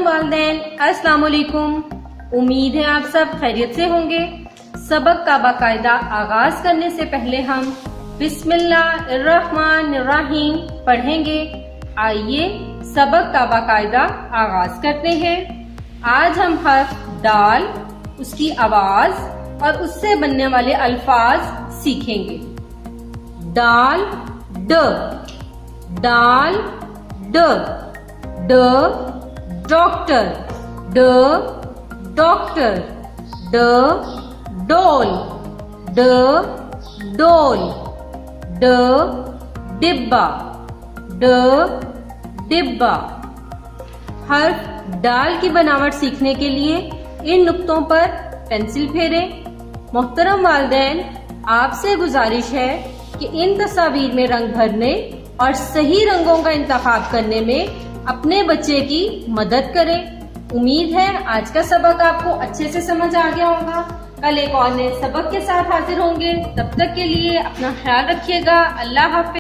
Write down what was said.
वालिदैन, अस्सलाम वालेकुम। उम्मीद है आप सब खैरियत से होंगे। सबक का बाकायदा आगाज करने से पहले हम बिस्मिल्लाहिर्रहमानिर्रहीम पढ़ेंगे। आइए सबक का बाकायदा आगाज करते हैं। आज हम हर्फ दाल, उसकी आवाज और उससे बनने वाले अल्फाज सीखेंगे। दाल ड, दाल ड, ड डॉक्टर, ड डॉक्टर, ड डोल, ड डोल, ड डिब्बा, ड डिब्बा। हर्फ दाल की बनावट सीखने के लिए इन नुक्तों पर पेंसिल फेरें। मोहतरम वालिदैन, आपसे गुजारिश है कि इन तस्वीर में रंग भरने और सही रंगों का इंतखाब करने में अपने बच्चे की मदद करें। उम्मीद है आज का सबक आपको अच्छे से समझ आ गया होगा। कल एक और नए सबक के साथ हाजिर होंगे। तब तक के लिए अपना ख्याल रखिएगा। अल्लाह हाफिज।